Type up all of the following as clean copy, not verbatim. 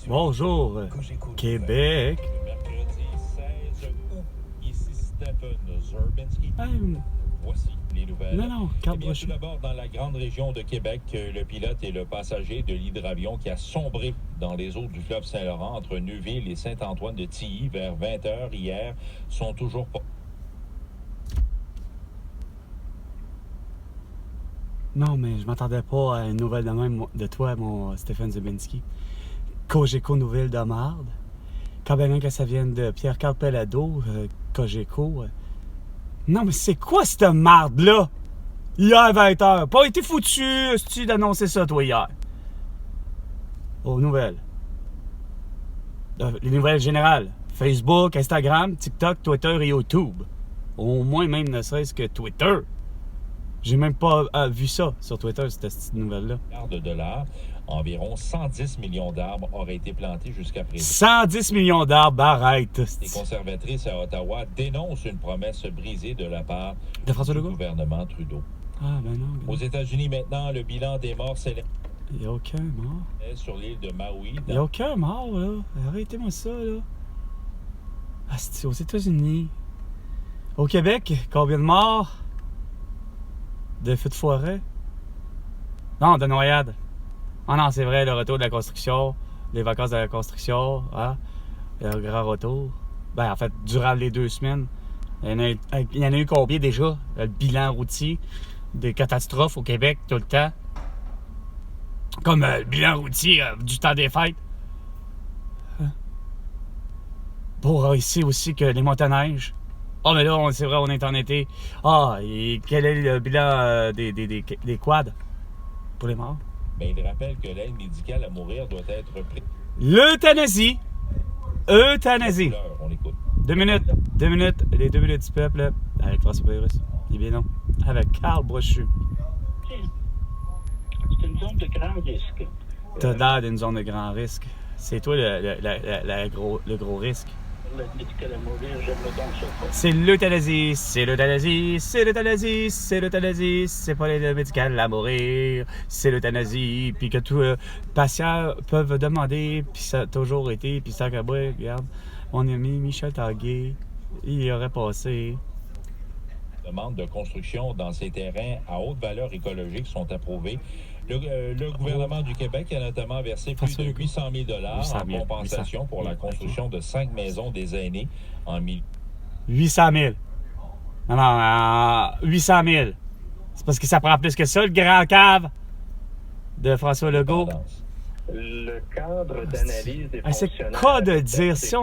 Bonjour, Québec. Mercredi 16 août, ici Stephen Zerbinski. Hey, Voici les nouvelles. non, carte Tout brochue. d'abord, dans la grande région de Québec, le pilote et le passager de l'hydravion qui a sombré dans les eaux du fleuve Saint-Laurent entre Neuville et Saint-Antoine-de-Tilly vers 20h hier sont toujours pas... Non, mais je m'attendais pas à une nouvelle de même de toi, mon Stéphane Zebinski. Cogeco nouvelle de marde. Quand bien même que ça vienne de Pierre-Carl Pellado, Cogeco. Non, mais c'est quoi cette marde-là? Hier, 20h. Pas été foutu, tu d'annoncer ça, toi, hier. Aux nouvelles. Les nouvelles générales. Facebook, Instagram, TikTok, Twitter et YouTube. Au moins, même ne serait-ce que Twitter. J'ai même pas vu ça sur Twitter, cette nouvelle-là. $. Environ 110 millions d'arbres auraient été plantés jusqu'à présent. 110 millions d'arbres, arrête. Les conservatrices à Ottawa dénoncent une promesse brisée de la part De François du Legault? gouvernement Trudeau. Ah, ben non. Aux États-Unis maintenant, le bilan des morts s'élève Il n'y a aucun mort. sur l'île de Maui. Il n'y a aucun mort, là. Arrêtez-moi ça, là. Ah, c'est aux États-Unis. Au Québec, combien de morts? De feux de forêt? Non, de noyade. Ah non, c'est vrai, le retour de la construction, les vacances de la construction, hein? Le grand retour. Ben, en fait, durant les 2 semaines, il y en a eu combien déjà? Le bilan routier des catastrophes au Québec tout le temps. Comme le bilan routier du temps des fêtes. Hein? Pour ici aussi que les montagneges. Ah, mais là, c'est vrai, on est en été. Ah, et quel est le bilan des quads pour les morts? Ben, il rappelle que l'aide médicale à mourir doit être prise. L'euthanasie. Euthanasie. On écoute. 2 minutes. Les 2 minutes du peuple, avec François Pérusse. Eh bien non. Avec Carl Brochu. C'est une zone de grand risque. T'as l'air d'une zone de grand risque. C'est toi le gros risque. Le médical à mourir, j'aime le don ça. C'est l'euthanasie, c'est l'euthanasie, c'est l'euthanasie, c'est l'euthanasie, c'est pas l'aide médicale à mourir, c'est l'euthanasie, puis que tous les patients peuvent demander, puis ça a toujours été, puis ça, regarde, mon ami Michel Tanguay, il y aurait passé. Demande de construction dans ces terrains à haute valeur écologique sont approuvés. Le gouvernement du Québec a notamment versé plus de 800 000 en compensation pour la construction de 5 maisons des aînés en 800 000. Non, 800 000. C'est parce que ça prend plus que ça, le grand cave de François Legault. Le cadre d'analyse des C'est fonctionnaires... quoi de dire, si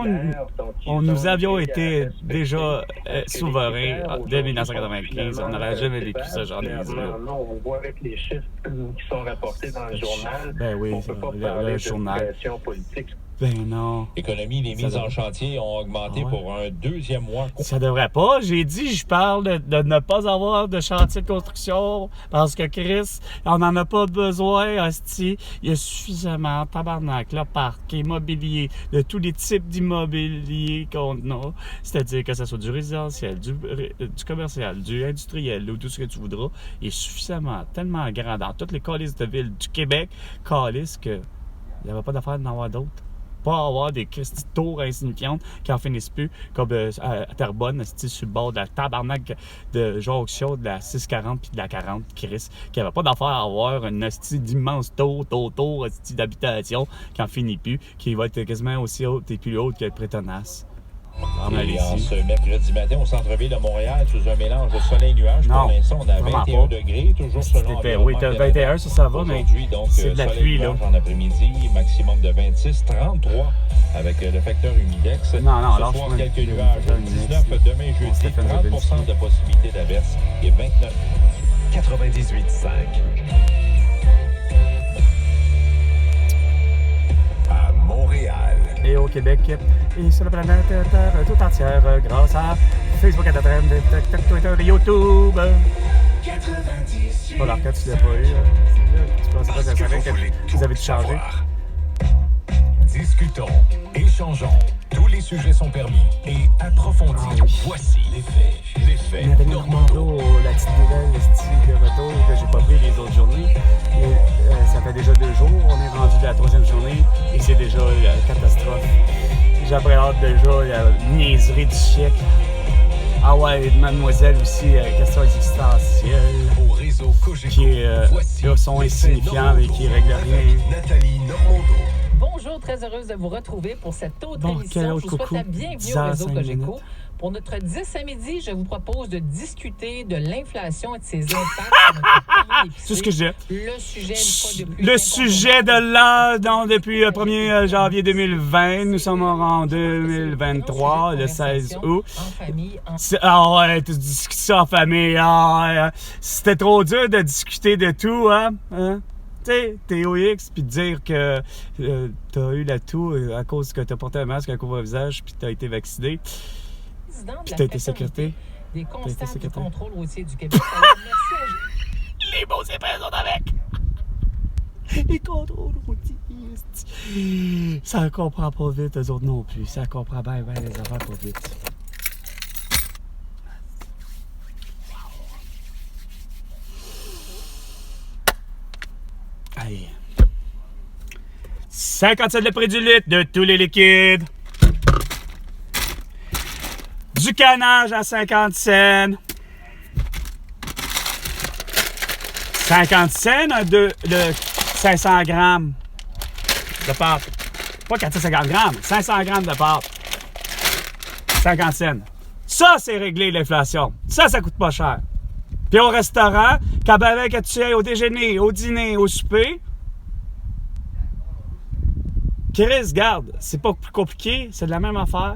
nous avions été déjà souverains dès 1995, on n'aurait jamais vécu ce genre de mesure. Non, on voit avec les chiffres qui sont rapportés dans le journal, Ben oui, on peut pas parler de journal. situation politique. Ben non. L'économie, les mises en chantier ont augmenté pour un 2e mois. Ça devrait pas. J'ai dit, je parle de ne pas avoir de chantier de construction parce que Chris, on n'en a pas besoin, hostie. Il y a suffisamment, tabarnak, là, parc immobilier, de tous les types d'immobilier qu'on a. C'est-à-dire que ce soit du résidentiel, du commercial, du industriel, ou tout ce que tu voudras. Il est suffisamment, tellement grand dans toutes les calices de ville du Québec, calices que il n'y avait pas d'affaire d'en avoir d'autres. Pas avoir des petites tours insignifiantes qui en finissent plus, comme à Terrebonne, sur le bord de la tabarnak de jonction de la 640 puis de la 40, Chris, qui n'avait pas d'affaire à avoir une d'immense tour d'habitation qui en finit plus, qui va être quasiment aussi haute et plus haute que le Prétonas. Et en ce mercredi matin au centre-ville de Montréal, sous un mélange de soleil et nuages, pour l'instant, on a 21 degrés, toujours selon oui, t'as 21, ça va, mais c'est de la pluie, là. En après-midi, maximum de 26, 33 avec le facteur humidex. Non, ce soir, quelques nuages, 19 demain jeudi, 30% de possibilité d'averse et 29. 98.5. À Montréal. Et au Québec, et sur la planète Terre tout entière, grâce à Facebook, Internet, TikTok, Twitter et YouTube. 98. Pas l'arcade, tu l'as pas eu. Tu pensais pas que ça savait que vous avez tout changé. Discutons, échangeons. Tous les sujets sont permis et approfondis. Ah oui. Voici les faits. Les faits Nathalie Normando. Normando, la petite nouvelle, le style de retour que j'ai pas pris les autres journées. Et ça fait déjà 2 jours, on est rendu de la 3e journée et c'est déjà la catastrophe. J'appréhende déjà la niaiserie du siècle. Ah ouais, mademoiselle aussi, question existentielle. Au réseau Cogeco, Qui sont insignifiants et qui règlent rien. Nathalie Normando. Bonjour, très heureuse de vous retrouver pour cette autre émission. Je vous souhaite la bienvenue au réseau Cogeco. Pour notre 10 à midi, je vous propose de discuter de l'inflation et de ses impacts sur notre pays d'épicerie. C'est ce que j'ai. Le sujet, une fois de plus, Le sujet de l'an, depuis le 1er janvier 2020, nous sommes en 2023, le 16 août. En famille, Ah ouais, tu discutes ça en famille. Ah, c'était trop dur de discuter de tout, hein? Tu sais, TOX, puis de dire que t'as eu la toux à cause que t'as porté un masque, un couvre-visage, puis t'as été vacciné. Puis t'as été sécurité. Des constats du secrétaire. contrôle routier du Québec. Alors, merci à Les beaux épais sont avec! Les contrôles routiers. Ça comprend pas vite, eux autres non plus. Ça comprend bien les affaires pas vite. Allez. 57 le prix du litre de tous les liquides. Du canage à 50 cents. 50 cents de 500 grammes de pâte. Pas 450 grammes, 500 grammes de pâte. 50 cents. Ça, c'est régler l'inflation. Ça coûte pas cher. Puis au restaurant, quand ben que tu ailles au déjeuner, au dîner, au souper, Chris, garde, c'est pas plus compliqué, c'est de la même affaire.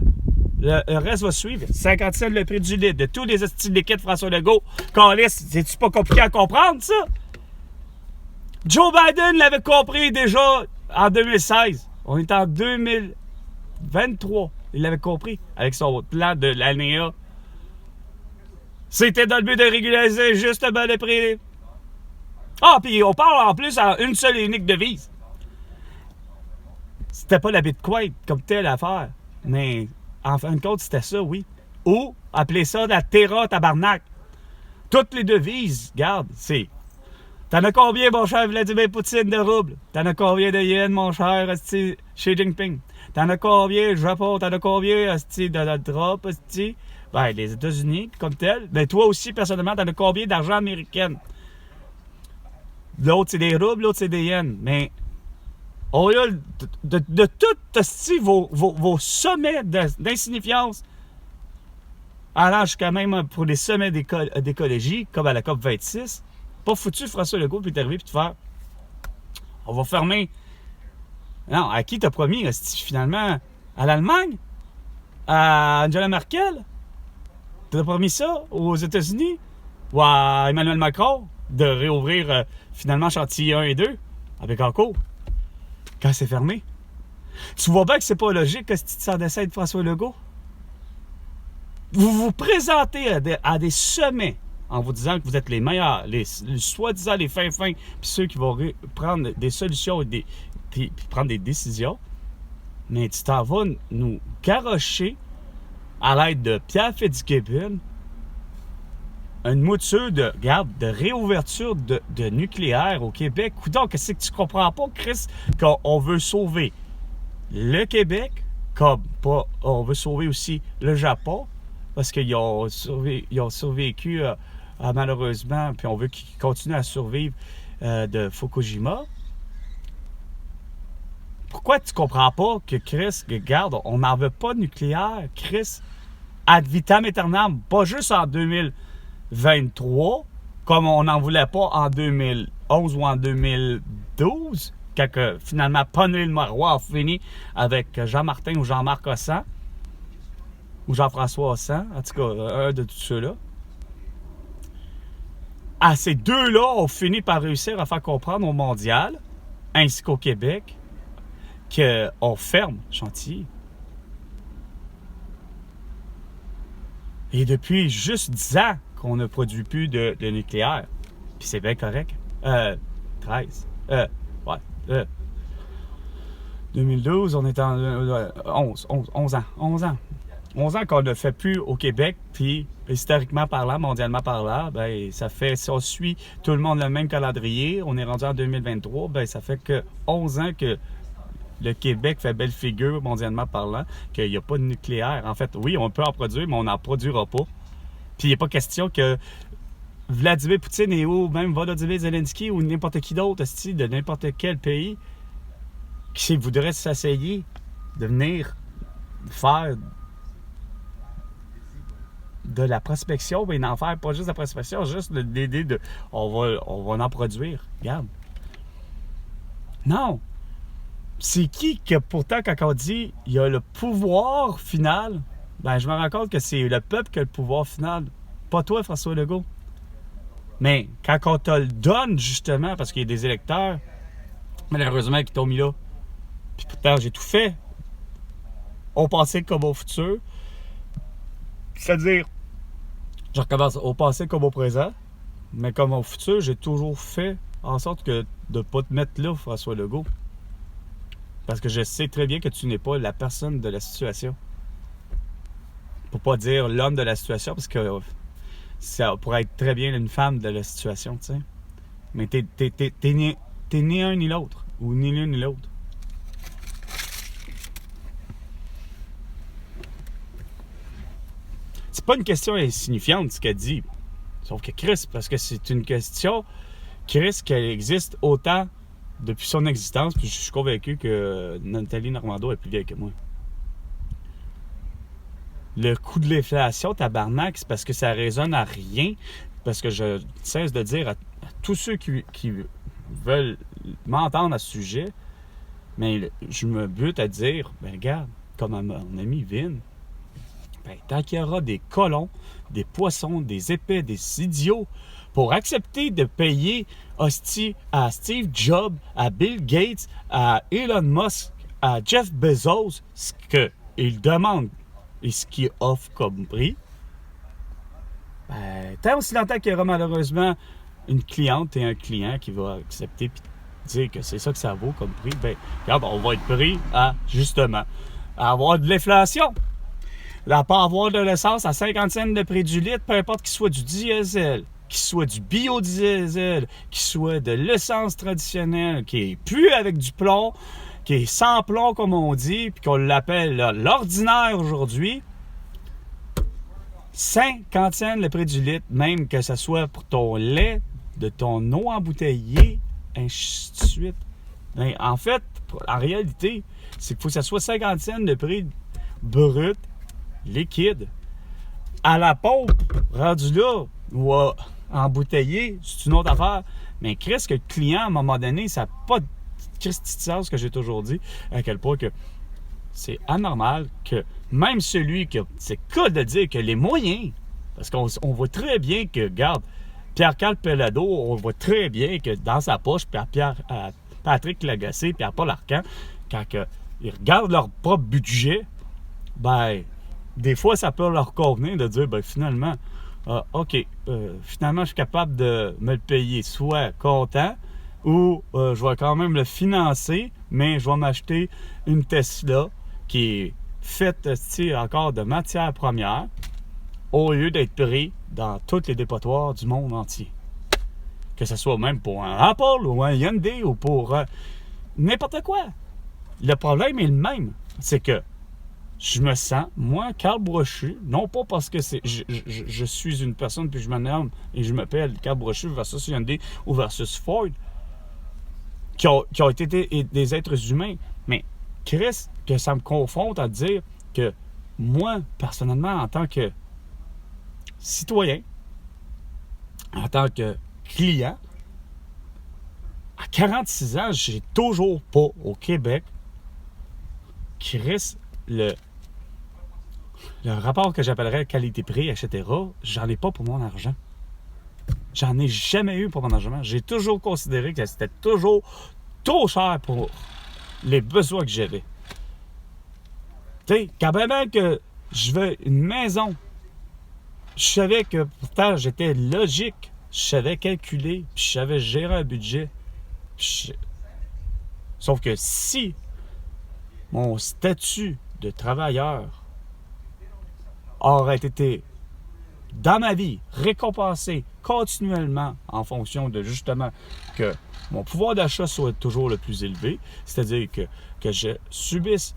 Le reste va suivre. 50 cents le prix du litre de tous les styles liquides François Legault. Calisse, c'est-tu pas compliqué à comprendre, ça? Joe Biden l'avait compris déjà en 2016. On est en 2023. Il l'avait compris avec son plan de l'ANEA. C'était dans le but de régulariser justement le prix. Ah, puis on parle en plus en une seule et unique devise. C'était pas la Bitcoin comme telle affaire, mais en fin de compte, c'était ça, oui. Ou, appelez ça la Terra tabarnak. Toutes les devises, regarde, c'est... T'en as combien, mon cher Vladimir Poutine, de roubles? T'en as combien de yens, mon cher Xi Jinping? T'en as combien, Japon? T'en as combien, de drop, ben, les États-Unis, comme tel. Ben, toi aussi, personnellement, t'en as combien d'argent américain? L'autre, c'est des roubles, l'autre, c'est des yens. Mais... au lieu de tout vos sommets d'insignifiance, allant jusqu'à même pour les sommets d'écologie, comme à la COP26, pas foutu François Legault puis t'arriver puis te faire on va fermer. Non, à qui t'as promis, finalement? À l'Allemagne? À Angela Merkel? T'as promis ça aux États-Unis? Ou à Emmanuel Macron de réouvrir finalement chantier 1 et 2 avec Encore? Quand c'est fermé. Tu vois bien que c'est pas logique que si tu t'en descends de François Legault. Vous vous présentez à des sommets en vous disant que vous êtes les meilleurs, les soi-disant les fins, puis ceux qui vont prendre des solutions et puis prendre des décisions. Mais tu t'en vas nous garrocher à l'aide de Pierre Fitzgibbon une mouture de réouverture de nucléaire au Québec. Coudonc, qu'est-ce que tu comprends pas, Chris, qu'on veut sauver le Québec, comme pas, on veut sauver aussi le Japon, parce qu'ils ont survécu malheureusement, puis on veut qu'ils continuent à survivre de Fukushima. Pourquoi tu comprends pas que Chris, regarde, on n'en veut pas de nucléaire, Chris, ad vitam aeternam, pas juste en 2023, comme on n'en voulait pas en 2011 ou en 2012, quand finalement Paul Marois a fini avec Jean-Martin ou Jean-Marc Hossan, ou Jean-François Hossan, en tout cas, un de tous ceux-là. À ces deux-là ont fini par réussir à faire comprendre au mondial, ainsi qu'au Québec, qu'on ferme Chantilly. Et depuis juste 10 ans qu'on ne produit plus de nucléaire. Puis c'est bien correct. 13. 2012, on est en 11 ans. 11 ans qu'on ne fait plus au Québec, puis historiquement parlant, mondialement parlant, ben ça fait, si on suit tout le monde le même calendrier, on est rendu en 2023, ben ça fait que 11 ans que le Québec fait belle figure mondialement parlant, qu'il n'y a pas de nucléaire. En fait, oui, on peut en produire, mais on n'en produira pas. Puis il n'est pas question que Vladimir Poutine et ou même Volodymyr Zelensky ou n'importe qui d'autre de n'importe quel pays qui voudrait s'asseyer de venir faire de la prospection, mais d'en faire pas juste de la prospection, juste l'idée de on va en produire. Regarde. Non. C'est qui que pourtant, quand on dit il y a le pouvoir final, ben je me rends compte que c'est le peuple qui a le pouvoir final. Pas toi, François Legault. Mais quand on te le donne, justement, parce qu'il y a des électeurs, malheureusement, qui t'ont mis là. Puis pourtant, j'ai tout fait. Au passé comme au futur. C'est-à-dire, je recommence au passé comme au présent, mais comme au futur, j'ai toujours fait en sorte que de ne pas te mettre là, François Legault. Parce que je sais très bien que tu n'es pas la personne de la situation. Pour pas dire l'homme de la situation, parce que ça pourrait être très bien une femme de la situation, tu sais. Mais t'es ni un ni l'autre, ou ni l'une ni l'autre. C'est pas une question insignifiante, ce qu'elle dit. Sauf que Chris, parce que c'est une question, Chris, qu'elle existe autant depuis son existence, puis je suis convaincu que Nathalie Normando est plus vieille que moi. Le coût de l'inflation, tabarnak, c'est parce que ça résonne à rien, parce que je cesse de dire à tous ceux qui veulent m'entendre à ce sujet, mais je me bute à dire, ben regarde, comme à mon ami Vin, ben, tant qu'il y aura des colons, des poissons, des épais, des idiots, pour accepter de payer hostie à Steve Jobs, à Bill Gates, à Elon Musk, à Jeff Bezos, ce qu'ils demandent et ce qu'ils offrent comme prix, ben, tant aussi longtemps qu'il y aura malheureusement une cliente et un client qui va accepter et dire que c'est ça que ça vaut comme prix, ben, regarde, on va être pris à, justement, à avoir de l'inflation. À pas avoir de l'essence à 50 cents de prix du litre, peu importe qu'il soit du diesel, qu'il soit du biodiesel, qu'il soit de l'essence traditionnelle, qui est plus avec du plomb, qui est sans plomb comme on dit, puis qu'on l'appelle là, l'ordinaire aujourd'hui. 50 cents le prix du litre, même que ce soit pour ton lait, de ton eau embouteillée, ainsi de suite. Mais en fait, en réalité, c'est qu'il faut que ça soit 50 cents de prix brut, liquide. À la pompe, rendu là, ou embouteillé, c'est une autre affaire. Mais Chris, que le client, à un moment donné, ça n'a pas de Christi de sens, que j'ai toujours dit, à quel point que c'est anormal que même celui qui a, c'est cool de dire que les moyens, parce qu'on voit très bien que, regarde, Pierre-Carl Pelado, on voit très bien que dans sa poche, Patrick Lagacé, Pierre-Paul Arcan, quand ils regardent leur propre budget, ben, des fois, ça peut leur convenir de dire, ben finalement, OK, finalement, je suis capable de me le payer, soit comptant, ou je vais quand même le financer, mais je vais m'acheter une Tesla qui est faite encore de matières premières, au lieu d'être pris dans tous les dépotoirs du monde entier. Que ce soit même pour un Apple, ou un Hyundai, ou pour n'importe quoi. Le problème est le même, c'est que je me sens, moi, Carl Brochu, non pas parce que je suis une personne puis je me nomme et je m'appelle Carl Brochu versus Hyundai ou versus Ford, qui ont été des êtres humains, mais Chris, que ça me confronte à dire que moi, personnellement, en tant que citoyen, en tant que client, à 46 ans, j'ai toujours pas au Québec, Chris, le rapport que j'appellerais qualité-prix, etc., j'en ai pas pour mon argent. J'en ai jamais eu pour mon argent. J'ai toujours considéré que c'était toujours trop cher pour les besoins que j'avais. Tu sais, quand même que je veux une maison, je savais que pourtant j'étais logique, je savais calculer, puis je savais gérer un budget. Sauf que si mon statut de travailleur aurait été dans ma vie, récompensé continuellement en fonction de justement que mon pouvoir d'achat soit toujours le plus élevé, c'est-à-dire que je subisse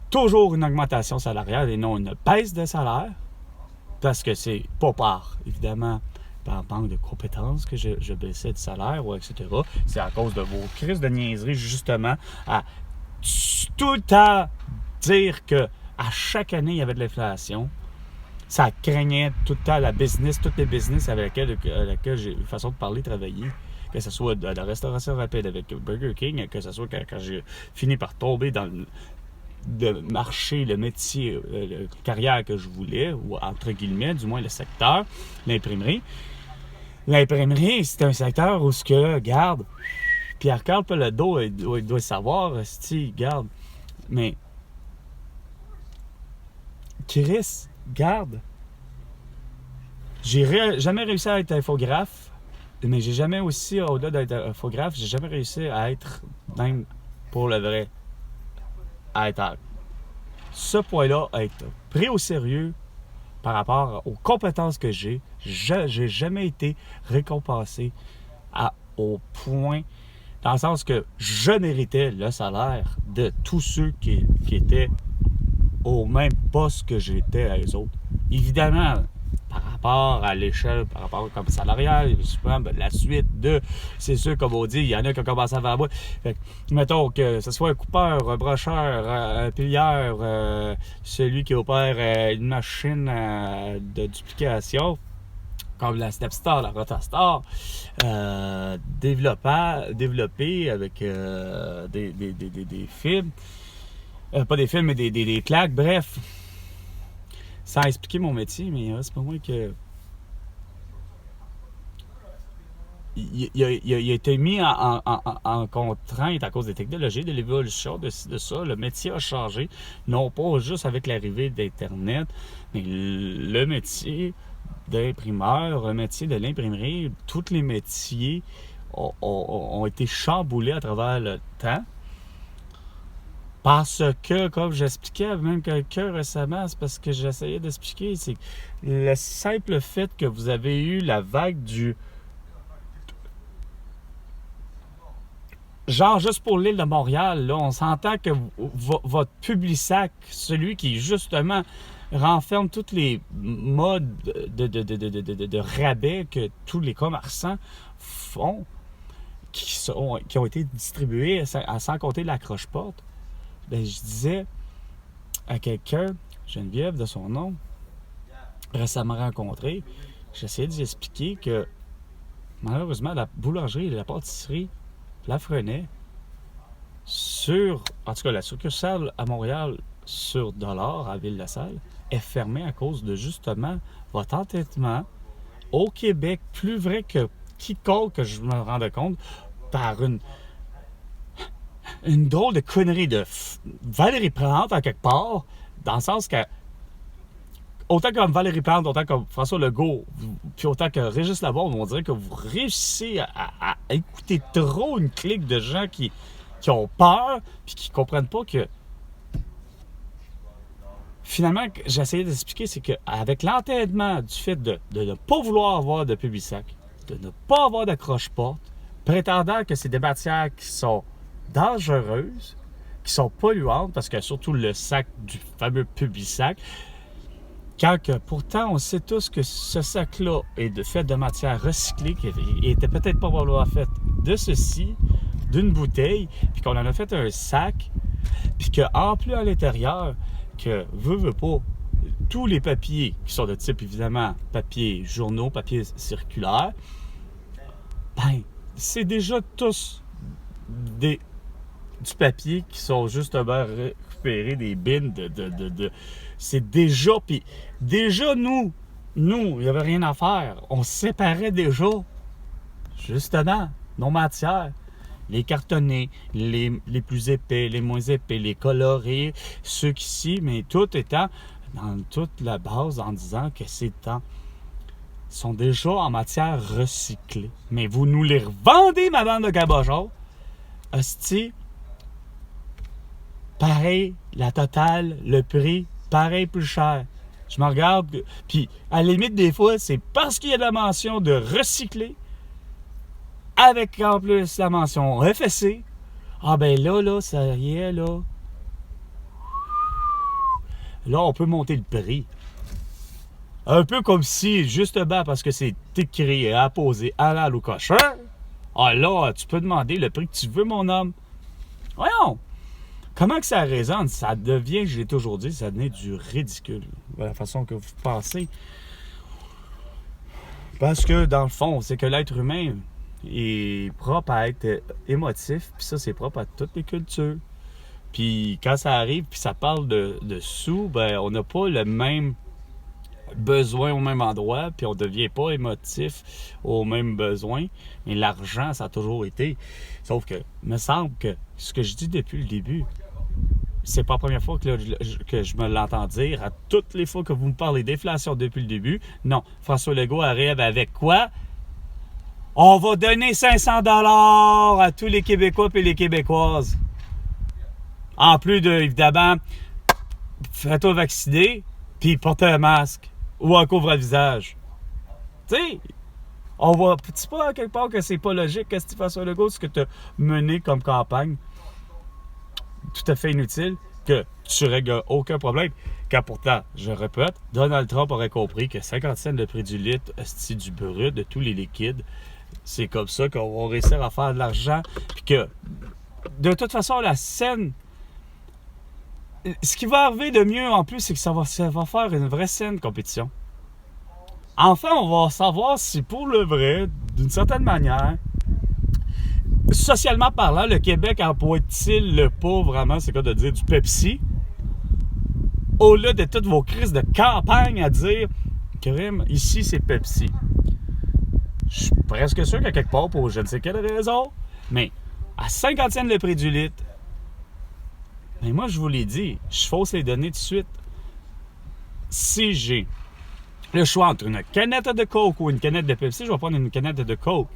toujours une augmentation salariale et non une baisse de salaire, parce que c'est pas évidemment, par manque de compétences que je baissais de salaire, ou etc. C'est à cause de vos crises de niaiseries, justement, à tout le temps dire que à chaque année, il y avait de l'inflation. Ça craignait tout le temps toutes les business avec lesquelles j'ai une façon de parler, travailler. Que ce soit de la restauration rapide avec Burger King, que ce soit quand j'ai fini par tomber dans le marché, le métier, la carrière que je voulais, ou entre guillemets, du moins le secteur, l'imprimerie. L'imprimerie, c'est un secteur où ce que, garde, Pierre-Carl Pelodeau, il doit savoir, garde, mais Chris, garde, j'ai jamais réussi à être infographe, mais j'ai jamais aussi, au-delà d'être infographe, j'ai jamais réussi à être, même pour le vrai, à être ce point-là, à être pris au sérieux par rapport aux compétences que j'ai. J'ai jamais été récompensé au point, dans le sens que je méritais le salaire de tous ceux qui étaient au même poste que j'étais à eux autres. Évidemment, par rapport à l'échelle, par rapport comme salarial, la suite c'est sûr, comme on dit, il y en a qui ont commencé à faire moi. Mettons que ce soit un coupeur, un brocheur, un plieur, celui qui opère une machine de duplication, comme la Stepstar, la Rotastar, développé avec des films, pas des films, mais des claques, bref. Sans expliquer mon métier, mais c'est pas moi que... Il a été mis en contrainte à cause des technologies, de l'évolution, de ça. Le métier a changé, non pas juste avec l'arrivée d'Internet, mais le métier d'imprimeur, le métier de l'imprimerie, tous les métiers ont été chamboulés à travers le temps. Parce que, comme j'expliquais, même quelqu'un récemment, c'est parce que j'essayais d'expliquer, c'est le simple fait que vous avez eu la vague du... Genre, juste pour l'île de Montréal, là, on s'entend que votre Publisac, celui qui, justement, renferme tous les modes de rabais que tous les commerçants font, qui ont été distribués sans compter l'accroche-porte. Ben, je disais à quelqu'un, Geneviève de son nom, récemment rencontré, j'essayais d'y expliquer que malheureusement la boulangerie et la pâtisserie Lafresnaye, en tout cas la succursale à Montréal sur Dollard, à Ville-la-Salle, est fermée à cause de justement votre entêtement au Québec, plus vrai que quiconque que je me rendais compte, par une drôle de connerie de Valérie Plante, en quelque part, dans le sens que, autant comme Valérie Plante, autant comme François Legault, puis autant que Régis Laborde, on dirait que vous réussissez à écouter trop une clique de gens qui ont peur, puis qui ne comprennent pas que, finalement, j'essayais d'expliquer, c'est qu'avec l'entêtement du fait de ne pas vouloir avoir de Publisac, de ne pas avoir d'accroche-porte, prétendant que c'est des matières qui sont dangereuses, qui sont polluantes, parce que surtout le sac du fameux Publisac, quand que pourtant on sait tous que ce sac-là est fait de matière recyclée, qui était peut-être pas probablement fait de ceci, d'une bouteille, puis qu'on en a fait un sac, puis qu'en plus à l'intérieur, que veut pas, tous les papiers qui sont de type évidemment papier journaux, papier circulaire, ben c'est déjà tous du papier qui sont justement récupérés des bins c'est déjà, puis déjà nous, il n'y avait rien à faire. On séparait déjà, justement, nos matières. Les cartonnés, les plus épais, les moins épais, les colorés, ceux qui mais tout étant dans toute la base en disant que sont déjà en matière recyclée. Mais vous nous les revendez, ma bande de cabochons. Hostie, pareil, la totale, le prix, pareil, plus cher. Je me regarde, puis à la limite, des fois, c'est parce qu'il y a la mention de recycler, avec en plus la mention FSC. Ah ben là, ça y est, là. Là, on peut monter le prix. Un peu comme si, justement, parce que c'est écrit et apposé à la au cochon, ah là, tu peux demander le prix que tu veux, mon homme. Voyons! Comment que ça résonne? Ça devient, je l'ai toujours dit, ça devient du ridicule. De la façon que vous pensez. Parce que, dans le fond, c'est que l'être humain est propre à être émotif, puis ça, c'est propre à toutes les cultures. Puis quand ça arrive, puis ça parle de sous, ben on n'a pas le même besoin au même endroit, puis on ne devient pas émotif aux mêmes besoins. Mais l'argent, ça a toujours été. Sauf que, il me semble que ce que je dis depuis le début, c'est pas la première fois que je me l'entends dire. À toutes les fois que vous me parlez d'inflation depuis le début, non, François Legault arrive avec quoi? On va donner 500 $ à tous les Québécois et les Québécoises. En plus de, évidemment, fais-toi vacciner, puis porte un masque ou un couvre-visage. Tu sais, on voit, c'est pas à quelque part que c'est pas logique que tu fasses le go, ce que tu as mené comme campagne, tout à fait inutile, que tu règles aucun problème. Car pourtant, je répète, Donald Trump aurait compris que 50 cents le prix du litre, c'est du brut, de tous les liquides. C'est comme ça qu'on va réussir à faire de l'argent. Puis que, de toute façon, la scène. Ce qui va arriver de mieux en plus, c'est que ça va faire une vraie saine compétition. Enfin, on va savoir si pour le vrai, d'une certaine manière, socialement parlant, le Québec emploie-t-il le pas vraiment, c'est quoi de dire, du Pepsi, au-delà de toutes vos crises de campagne à dire, Karim, ici c'est Pepsi. Je suis presque sûr qu'à quelque part, pour je ne sais quelle raison, mais à 50 cents le prix du litre, mais moi, je vous l'ai dit, je fausse les données tout de suite. Si j'ai le choix entre une canette de Coke ou une canette de Pepsi, je vais prendre une canette de Coke.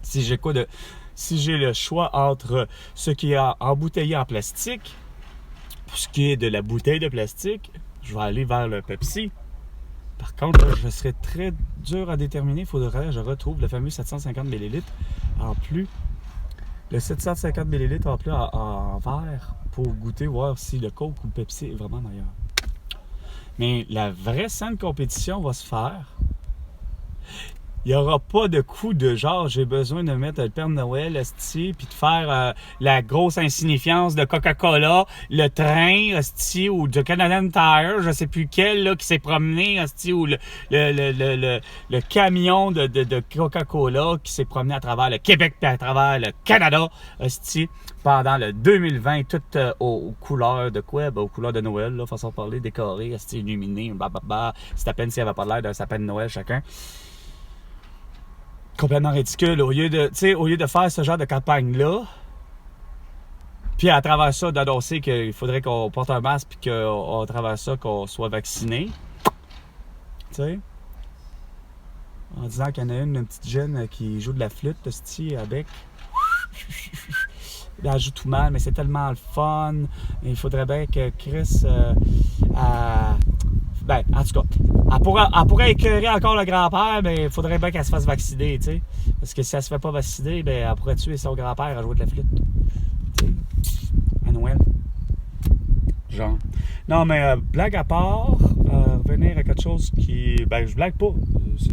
Si j'ai le choix entre ce qui est embouteillé en plastique, pour ce qui est de la bouteille de plastique, je vais aller vers le Pepsi. Par contre, là, je serais très dur à déterminer. Il faudrait que je retrouve le fameux 750 ml en plus. Le 750 ml en plus en verre pour goûter, voir si le Coke ou le Pepsi est vraiment meilleur. Mais la vraie saine compétition va se faire. Il n'y aura pas de coup de genre, j'ai besoin de mettre le Père Noël, esti, puis de faire la grosse insignifiance de Coca-Cola, le train, esti, ou de Canadian Tire, je sais plus quel, là, qui s'est promené, esti, ou le camion de Coca-Cola qui s'est promené à travers le Québec et à travers le Canada, esti, pendant le 2020, tout aux couleurs de quoi? Ben, aux couleurs de Noël, là, façon de parler, décoré, esti, illuminé, blablabla. C'est à peine s'il n'y avait pas l'air d'un sapin de Noël chacun. Complètement ridicule. Au lieu de faire ce genre de campagne-là, puis à travers ça, d'annoncer qu'il faudrait qu'on porte un masque, puis qu'à travers ça, qu'on soit vacciné. Tu sais? En disant qu'il y en a une petite jeune qui joue de la flûte, de style avec. Elle joue tout mal, mais c'est tellement le fun. Il faudrait bien que Chris. Ben, en tout cas, elle pourrait écœurer encore le grand-père, mais il faudrait bien qu'elle se fasse vacciner, tu sais. Parce que si elle se fait pas vacciner, ben, elle pourrait tuer son grand-père à jouer de la flûte. Tu sais, à Noël. Genre. Non, mais blague à part, revenir à quelque chose qui... Ben, je blague pas.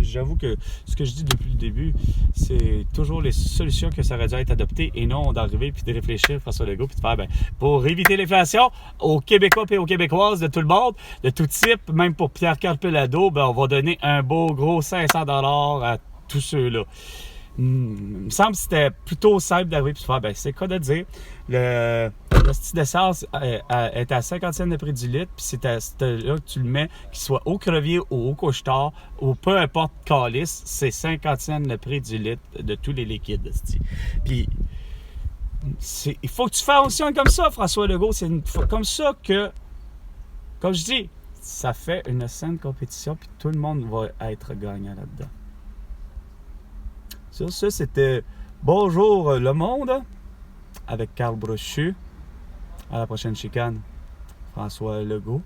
J'avoue que ce que je dis depuis le début, c'est toujours les solutions que ça aurait dû être adoptées et non d'arriver puis de réfléchir François Legault puis de faire, ben, pour éviter l'inflation, aux Québécois et aux Québécoises de tout le monde, de tout type, même pour Pierre-Carl Pelado, ben, on va donner un beau gros 500 $ à tous ceux-là. Il me semble que c'était plutôt simple d'arriver et de faire, ben, c'est quoi de dire? Le style d'essence est à 50 cents de prix du litre, puis c'est là que tu le mets, qu'il soit au crevier ou au couche-tard, ou peu importe calice, c'est 50 cents le prix du litre de tous les liquides. Puis, il faut que tu fonctionnes comme ça, François Legault. C'est comme ça que, comme je dis, ça fait une saine compétition, puis tout le monde va être gagnant là-dedans. Sur ça, c'était Bonjour le monde avec Carl Brochu. À la prochaine chicane. François Legault.